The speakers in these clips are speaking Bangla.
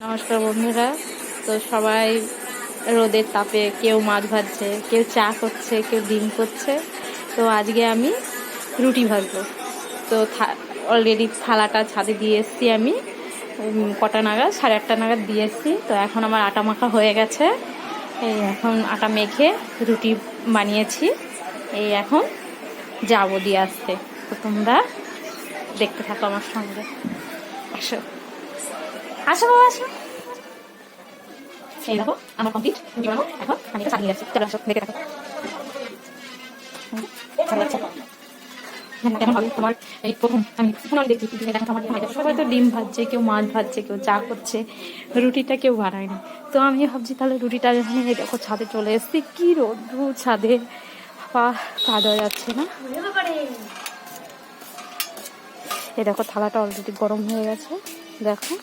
নমস্কার বন্ধুরা। তো সবাই রোদের তাপে কেউ মাছ ভাজছে, কেউ চা করছে, কেউ ডিম করছে। তো আজকে আমি রুটি ভাজবো। তো অলরেডি থালাটা ছাদে দিয়ে এসছি আমি কটা নাগাদ, 8:30 নাগাদ দিয়ে এসছি। তো এখন আমার আটা মাখা হয়ে গেছে। এই এখন আটা মেখে রুটি বানিয়েছি। এই এখন যাবো দিয়ে আসতে। তো তোমরা দেখতে থাকো আমার সঙ্গে। আসো আসো বাবা আসো। এই দেখো আমার কমপ্লিট রুটি বানাবো। এখন আমি এটা চালিয়ে যাচ্ছি। চলো আসো দেখে থাকো কেমন হবে তোমার। এই প্রথম আমি দেখছি সবাই তো ডিম ভাজছে, কেউ মাছ ভাজছে, কেউ চা করছে, রুটিটা কেউ বানায় না। তো আমি ভাবছি তাহলে রুটিটা এখানে দেখো ছাদে চলে এসছি। কি রোদ্রু ছাদে, পা দেওয়া যাচ্ছে না। এই দেখো থালাটা অলরেডি গরম হয়ে গেছে দেখো।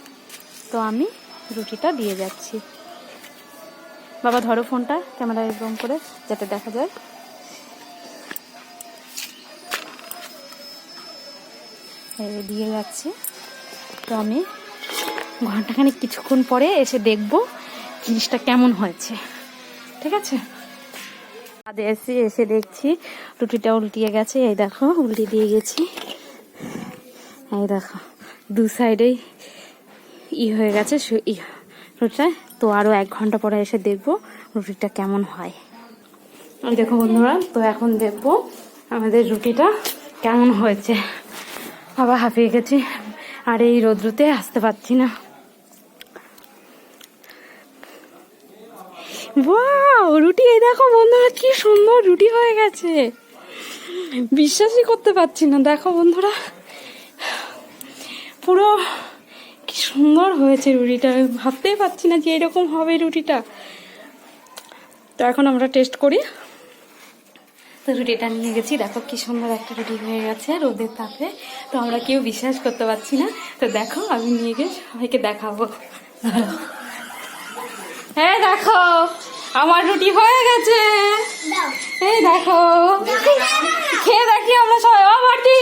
তো আমি রুটিটা দিয়ে যাচ্ছি। বাবা ধরো ফোনটা, ক্যামেরা একদম করে যাতে দেখা যায়। দিয়ে যাচ্ছি। তো আমি ঘন্টাখানিক কিছুক্ষণ পরে এসে দেখবো জিনিসটা কেমন হয়েছে, ঠিক আছে। ছাদে এসে দেখছি রুটিটা উল্টিয়ে গেছে। এই দেখো উল্টে দিয়ে গেছি। এই দেখো দু সাইডেই হয়ে গেছে রুটিটা। তো আরও 1 ঘন্টা পরে এসে দেখবো রুটিটা কেমন হয়। ওই দেখো বন্ধুরা, তো এখন দেখবো আমাদের রুটিটা কেমন হয়েছে। আবার হাঁপিয়ে গেছি আর এই রোদ্রুতে আসতে পারছি না। ওয়াও রুটি, এই দেখো বন্ধুরা কি সুন্দর রুটি হয়ে গেছে। বিশ্বাসই করতে পারছি না। দেখো বন্ধুরা পুরো কি সুন্দর হয়েছে রুটিটা। ভাবতেই পারছি না যে এরকম হবে রুটিটা। তো এখন আমরা টেস্ট করি। তো রুটিটা নিয়ে গেছি, দেখো কি সুন্দর একটা রুটি হয়ে গেছে রোদের তাপে। তো আমরা কেউ বিশ্বাস করতে পারছি না। তো দেখো আমি নিয়ে গিয়ে সবাইকে দেখাবো। হ্যাঁ দেখো আমার রুটি হয়ে গেছে। এই দেখো খেয়ে দেখি আমরা সবাই। ও মাটি,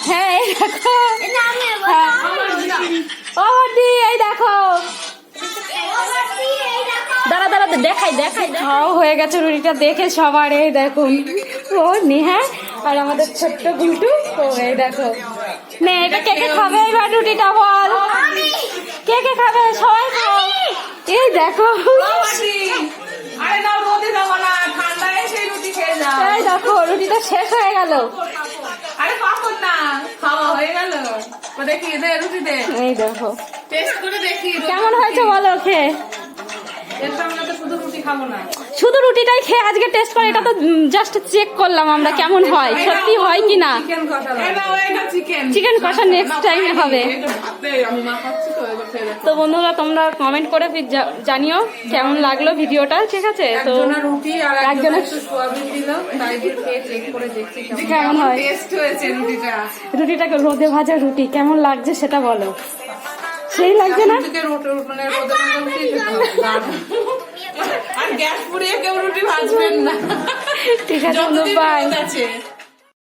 হ্যাঁ এই দেখো, ও মাটি এই দেখো। দাঁড়া দাঁড়া দেখাই খাওয়া হয়ে গেছে রুটিটা দেখে সবার। এই দেখুন ও নেহা আর আমাদের ছোট্ট গুলটু। ও এই দেখো নে, এটা কে কে খাবে এবার রুটিটা বল। কে কে খাবে? সবাই খাও। এই দেখো এই দেখো রুটিটা শেষ হয়ে গেল। এই দেখো কেমন হয়েছে বলো খেয়ে। শুধু রুটিটাই খেয়ে আজকে টেস্ট করে, এটা তো জাস্ট চেক করলাম আমরা কেমন হয়, সত্যি হয় কি না। চিকেন কষা নেক্সট টাইমে হবে। তো বন্ধুরা তোমরা কমেন্ট করে জানিও কেমন লাগলো ভিডিওটা, ঠিক আছে। তো একজনের কেমন হয় রুটিটাকে, রোদে ভাজা রুটি কেমন লাগছে সেটা বলো। সেই লাগছে না? আর গ্যাস পুড়িয়ে কেউ রুটি ভাজবেন না, ঠিক আছে। বাই।